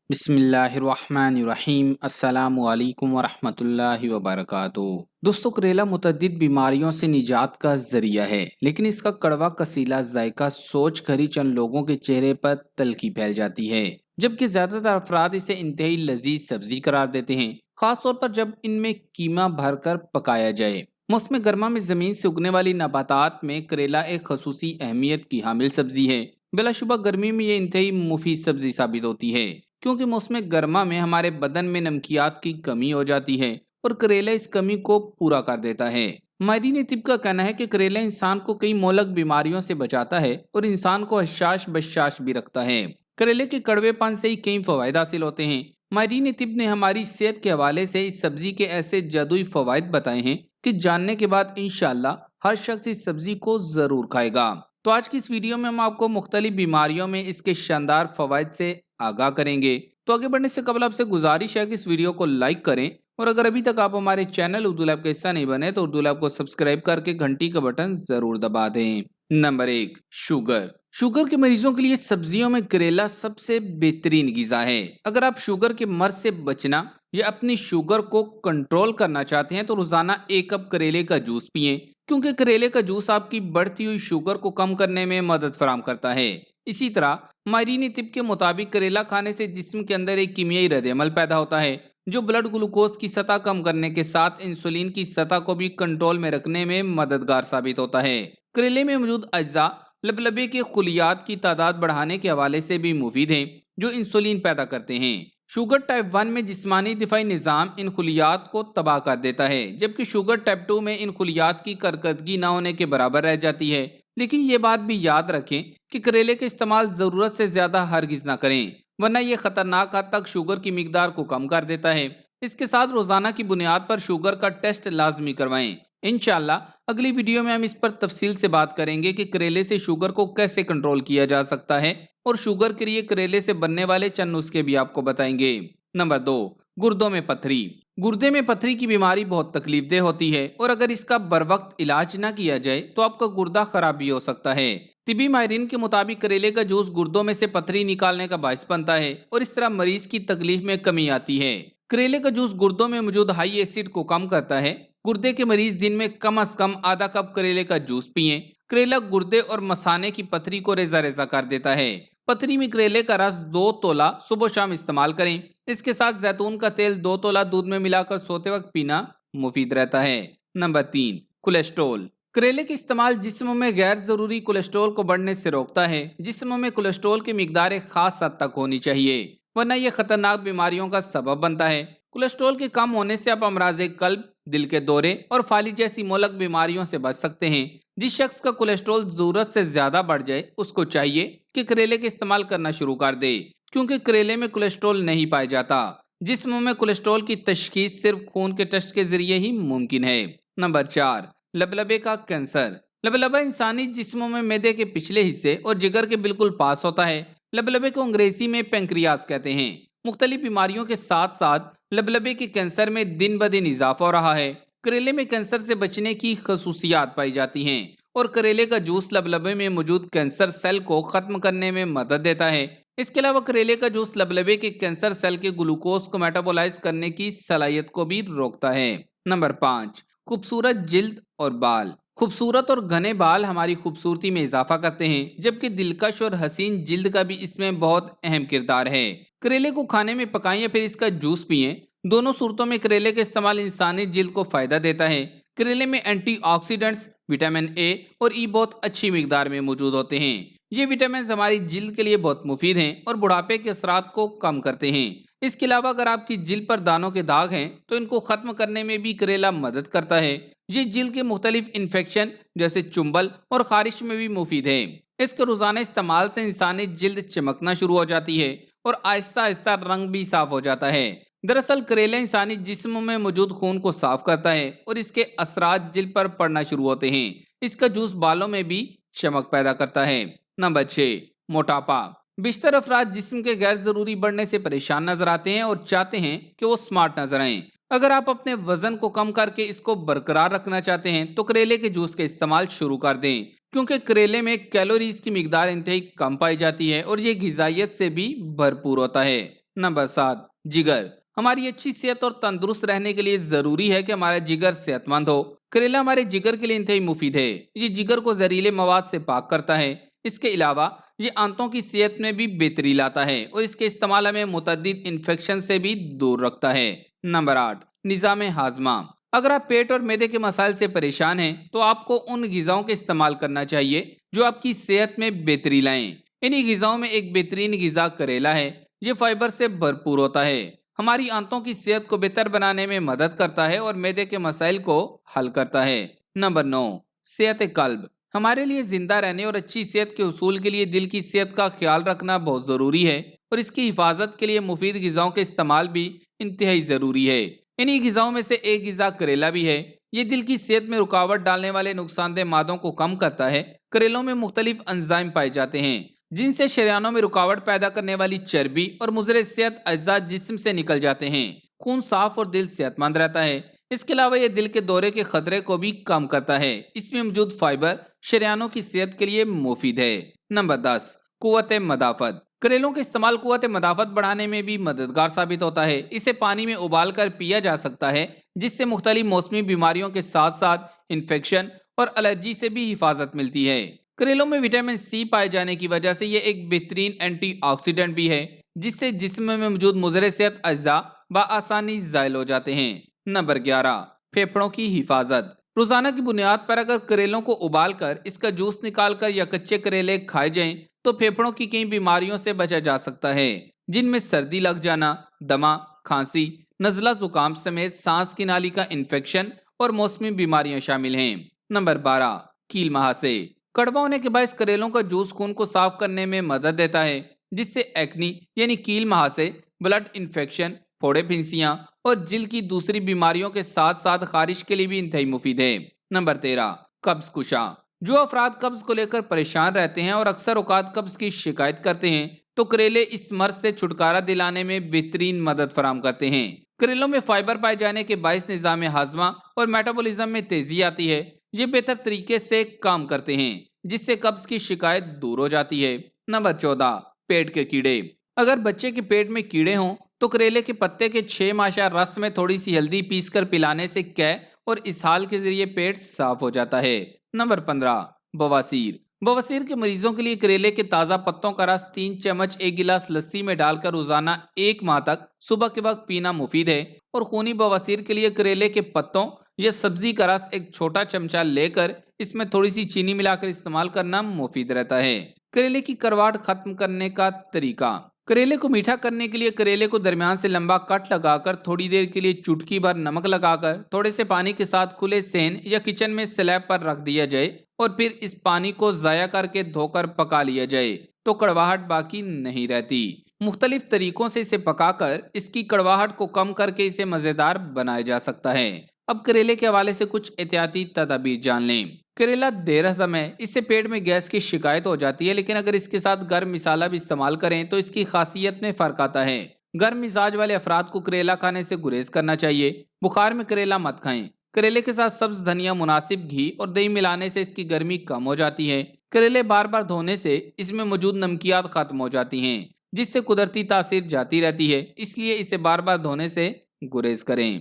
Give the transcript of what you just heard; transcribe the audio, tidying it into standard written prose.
बिस्मिल्लाहिर्रहमानिर्रहीम। अस्सलामु अलैकुम वरहमतुल्लाहि वबरकातुहू। दोस्तों, करेला मुतअद्दिद बीमारियों से निजात का जरिया है, लेकिन इसका कड़वा कसीला जायका सोच कर ही चंद लोगों के चेहरे पर तल्खी फैल जाती है, जबकि ज्यादातर अफराद इसे इंतहाई लजीज सब्जी करार देते हैं, खासतौर पर जब इनमें कीमा भरकर पकाया जाए। मौसम गर्मा में जमीन से उगने वाली नबातात में करेला एक खसूसी अहमियत की हामिल सब्जी है। बिलाशुबा गर्मी में ये इंतहाई मुफीद सब्जी साबित होती है, क्योंकि मौसम गर्मा में हमारे बदन में नमकियात की कमी हो जाती है और करेला इस कमी को पूरा कर देता है। माहिरीन तिब का कहना है कि करेला इंसान को कई मोलक बीमारियों से बचाता है और इंसान को हशाश बशाश भी रखता है। करेले के कड़वेपन से ही कई फवायद हासिल होते हैं। माहिरीन तिब ने हमारी सेहत के हवाले से इस सब्जी के ऐसे जादुई फवायद बताए हैं कि जानने के बाद इंशाअल्लाह हर शख्स इस सब्जी को जरूर खाएगा। तो आज की इस वीडियो में हम आपको मुख्तलिफ बीमारियों में इसके शानदार फवायद से आगाह करेंगे। तो आगे बढ़ने से कबल आपसे गुजारिश है कि इस वीडियो को लाइक करें, और अगर अभी तक आप हमारे चैनल उर्दू लैब का हिस्सा नहीं बने तो उर्दू लैब को सब्सक्राइब करके घंटी का बटन जरूर दबा दें। Number 1, sugar. शुगर के मरीजों के लिए सब्जियों में करेला सबसे बेहतरीन गिजा है। अगर आप शुगर के मर्ज से बचना या अपनी शुगर को कंट्रोल करना चाहते हैं तो रोजाना 1 कप करेले का जूस पिएं, क्योंकि करेले का जूस आपकी बढ़ती हुई शुगर को कम करने में मदद फराहम करता है। इसी तरह माहिरीन तिब के मुताबिक करेला खाने से जिस्म के अंदर एक कीमियाई रद्द-ए-अमल पैदा होता है, जो ब्लड ग्लूकोज की सतह कम करने के साथ इंसुलिन की सतह को भी कंट्रोल में रखने में मददगार साबित होता है। करेले में मौजूद अज्जा लबलबे के खुलियात की तादाद बढ़ाने के हवाले से भी मुफीद हैं, जो इंसुलिन पैदा करते हैं। शुगर टाइप 1 में जिस्मानी दिफाई निज़ाम इन खुलियात को तबाह कर देता है, जबकि शुगर टाइप 2 में इन खुलियात की कारकर्दगी न होने के बराबर रह जाती है। लेकिन ये बात भी याद रखें कि करेले का इस्तेमाल ज़रूरत से ज़्यादा हरगिज़ ना करें, वरना यह खतरनाक हद तक शुगर की मिकदार को कम कर देता है। इसके साथ रोज़ाना की बुनियाद पर शुगर का टेस्ट लाजमी करवाएं। इंशाल्लाह अगली वीडियो में हम इस पर तफसील से बात करेंगे कि करेले से शुगर को कैसे कंट्रोल किया जा सकता है, और शुगर के लिए करेले से बनने वाले चंद नुस्खे भी आपको बताएंगे। नंबर 2, गुर्दों में पथरी। गुर्दे में पथरी की बीमारी बहुत तकलीफदेह होती है, और अगर इसका बर वक्त इलाज ना किया जाए तो आपका गुर्दा खराब भी हो सकता है। तिबी माहिरीन के मुताबिक करेले का जूस गुर्दों में से पथरी निकालने का बायस बनता है, और इस तरह मरीज की तकलीफ में कमी आती है। करेले का जूस गुर्दों में मौजूद हाई एसिड को कम करता है। गुर्दे के मरीज दिन में कम से कम आधा कप करेले का जूस पिएं। करेला गुर्दे और मसाने की पथरी को रेजा रेजा कर देता है। पथरी में करेले का रस 2 तोला सुबह शाम इस्तेमाल करें। इसके साथ जैतून का तेल 2 तोला दूध में मिलाकर सोते वक्त पीना मुफीद रहता है। Number 3, cholesterol. करेले के इस्तेमाल जिस्म में गैर जरूरी कोलेस्ट्रोल को बढ़ने से रोकता है। जिस्म में कोलेस्ट्रोल की मिकदार एक खास हद तक होनी चाहिए, वरना यह खतरनाक बीमारियों का सबब बनता है। कोलेस्ट्रोल के कम होने से आप अमराज कल्ब, दिल के दौरे और फाली जैसी मोलक बीमारियों से बच सकते हैं। जिस शख्स का कोलेस्ट्रोल जरूरत से ज्यादा बढ़ जाए उसको चाहिए कि करेले का इस्तेमाल करना शुरू कर दे, क्योंकि करेले में कोलेस्ट्रोल नहीं पाया जाता। जिस्म में कोलेस्ट्रोल की तशखीस सिर्फ खून के टेस्ट के जरिए ही मुमकिन है। नंबर 4, लबलबे का कैंसर। लबलबा इंसानी जिस्म में मैदे के पिछले हिस्से और जिगर के बिल्कुल पास होता है। लबलबे को अंग्रेजी में पेंक्रियास कहते हैं। मुख्तलिफ बीमारियों के साथ साथ लबलबे के कैंसर में दिन ब दिन इजाफा हो रहा है। करेले में कैंसर से बचने की खसूसियात पाई जाती हैं, और करेले का जूस लबलबे में मौजूद कैंसर सेल को खत्म करने में मदद देता है। इसके अलावा करेले का जूस लबलबे के कैंसर सेल के ग्लूकोज को मेटाबोलाइज करने की सलाहियत को भी रोकता है। नंबर 5, खूबसूरत जिल्द और बाल। खूबसूरत और घने बाल हमारी खूबसूरती में इजाफा करते हैं, जबकि दिलकश और हसीन जिल्द का भी इसमें बहुत अहम किरदार है। करेले को खाने में पकाएं या फिर इसका जूस पिएं, दोनों सूरतों में करेले का इस्तेमाल इंसानी जिल्द को फायदा देता है। करेले में एंटीऑक्सीडेंट्स, विटामिन ए और ई बहुत अच्छी मिकदार में मौजूद होते हैं। ये विटामिन हमारी जिल्द के लिए बहुत मुफीद हैं और बुढ़ापे के असरात को कम करते हैं। इसके अलावा अगर आपकी जिल्द पर दानों के दाग हैं तो इनको खत्म करने में भी करेला मदद करता है। ये जिल्द के मुख्तलिफ इन्फेक्शन जैसे चुंबल और खारिश में भी मुफीद है। इसके रोजाना इस्तेमाल से इंसानी जिल्द चमकना शुरू हो जाती है और आहिस्ता आहिस्ता रंग भी साफ हो जाता है। दरअसल करेला इंसानी जिस्म में मौजूद खून को साफ करता है और इसके असरात जिल्द पर पड़ना शुरू होते हैं। इसका जूस बालों में भी चमक पैदा करता है। नंबर 6, मोटापा। बेशतर अफराद जिस्म के गैर जरूरी बढ़ने से परेशान नजर आते हैं और चाहते हैं कि वो स्मार्ट नजर आएं। अगर आप अपने वजन को कम करके इसको बरकरार रखना चाहते हैं तो करेले के जूस का इस्तेमाल शुरू कर दें, क्योंकि करेले में कैलोरीज की मिकदार इंतहाई कम पाई जाती है और ये ग़िज़ाइयत से भी भरपूर होता है। नंबर 7, जिगर। हमारी अच्छी सेहत और तंदुरुस्त रहने के लिए जरूरी है कि हमारा जिगर सेहतमंद हो। करेला हमारे जिगर के लिए इंतहाई मुफीद है। ये जिगर को जहरीले मवाद से पाक करता है। इसके अलावा ये आंतों की सेहत में भी बेहतरी लाता है और इसके इस्तेमाल हमें मुतअद्दिद इन्फेक्शन से भी दूर रखता है। नंबर 8, निज़ाम हाजमा। अगर आप पेट और मैदे के मसाइल से परेशान हैं तो आपको उन ग़िज़ाओं के इस्तेमाल करना चाहिए जो आपकी सेहत में बेहतरी लाएं। इन्हीं ग़िज़ाओं में एक बेहतरीन ग़िज़ा करेला है। ये फाइबर से भरपूर होता है, हमारी आंतों की सेहत को बेहतर बनाने में मदद करता है और मैदे के मसाइल को हल करता है। नंबर 9, सेहत कल्ब। हमारे लिए जिंदा रहने और अच्छी सेहत के उसूल के लिए दिल की सेहत का ख्याल रखना बहुत ज़रूरी है और इसकी हिफाजत के लिए मुफीद ग़िज़ाओं के इस्तेमाल भी इंतहाई ज़रूरी है। इन्हीं ग़िज़ाओं में से एक ग़िज़ा करेला भी है। ये दिल की सेहत में रुकावट डालने वाले नुकसानदेह मादों को कम करता है। करेलों में मुख्तलिफ एंजाइम पाए जाते हैं जिनसे शरीयानों में रुकावट पैदा करने वाली चर्बी और मुज़र सेहत अज्जा जिस्म से निकल जाते हैं। खून साफ और दिल सेहतमंद रहता है। इसके अलावा यह दिल के दौरे के खतरे को भी कम करता है। इसमें मौजूद फाइबर शरीयानों की सेहत के लिए मुफीद है। नंबर 10, कुव्वत मदाफत। करेलों के इस्तेमाल कुव्वत मदाफत बढ़ाने में भी मददगार साबित होता है। इसे पानी में उबाल कर पिया जा सकता है जिससे मुख्तलिफ मौसमी बीमारियों के साथ साथ इन्फेक्शन और एलर्जी से भी हिफाजत मिलती है। करेलों में विटामिन सी पाए जाने की वजह से ये एक बेहतरीन एंटीऑक्सीडेंट भी है जिससे जिस्म में मौजूद मुज़र सेहत अज्जा बआसानी ज़ाइल हो जाते हैं। नंबर 11, फेफड़ों की हिफाजत। रोजाना की बुनियाद पर अगर करेलों को उबाल कर इसका जूस निकाल कर या कच्चे करेले खाए जाएं तो फेफड़ों की कई बीमारियों से बचा जा सकता है जिनमें सर्दी लग जाना, दमा, खांसी, नज़ला जुकाम समेत सांस की नाली का इन्फेक्शन और मौसमी बीमारियां शामिल हैं। नंबर 12, कील महासे। कड़वा होने के बायस करेलों का जूस खून को साफ करने में मदद देता है जिससे एक्नी यानी कील महासे, ब्लड इन्फेक्शन, फोड़े फिंसियां और जिल की दूसरी बीमारियों के साथ साथ खारिश के लिए भी इंतहाई मुफीद है। नंबर 13, कब्ज कुशा। जो अफराद कब्ज को लेकर परेशान रहते हैं और अक्सर औकात कब्ज की शिकायत करते हैं तो करेले इस मर्ज से छुटकारा दिलाने में बेहतरीन मदद फराम करते हैं। करेलों में फाइबर पाए जाने के बायस निज़ाम हाजमा और मेटाबॉलिज्म में तेजी आती है। ये बेहतर तरीके से काम करते हैं जिससे कब्ज की शिकायत दूर हो जाती है। नंबर 14, पेट के कीड़े। अगर बच्चे के पेट में कीड़े हों तो करेले के पत्ते के 6 माशा रस में थोड़ी सी हल्दी पीसकर पिलाने से कै और इसहाल के जरिए पेट साफ हो जाता है। नंबर 15, बवासीर। बवासीर के मरीजों के लिए करेले के ताज़ा पत्तों का रस 3 चम्मच 1 गिलास लस्सी में डालकर रोजाना 1 माह तक सुबह के वक्त पीना मुफीद है और खूनी बवासीर के लिए करेले के पत्तों या सब्जी का रस एक छोटा चमचा लेकर इसमें थोड़ी सी चीनी मिलाकर इस्तेमाल करना मुफीद रहता है। करेले की करवाट खत्म करने का तरीका। करेले को मीठा करने के लिए करेले को दरमियान से लंबा कट लगाकर थोड़ी देर के लिए चुटकी भर नमक लगाकर थोड़े से पानी के साथ खुले सेन या किचन में स्लैब पर रख दिया जाए और फिर इस पानी को ज़ाया करके धोकर पका लिया जाए तो कड़वाहट बाकी नहीं रहती। मुख्तलिफ तरीकों से इसे पकाकर इसकी कड़वाहट को कम करके इसे मज़ेदार बनाया जा सकता है। अब करेले के हवाले से कुछ एहतियाती तदाबीर जान लें। करेला देर हज़म है, इससे पेट में गैस की शिकायत हो जाती है, लेकिन अगर इसके साथ गर्म मसाला भी इस्तेमाल करें तो इसकी खासियत में फ़र्क आता है। गर्म मिजाज वाले अफराद को करेला खाने से गुरेज करना चाहिए। बुखार में करेला मत खाएं। करेले के साथ सब्ज धनिया, मुनासिब घी और दही मिलाने से इसकी गर्मी कम हो जाती है। करेले बार बार धोने से इसमें मौजूद नमकियात खत्म हो जाती हैं जिससे कुदरती तासीर जाती रहती है, इसलिए इसे बार बार धोने से गुरेज करें।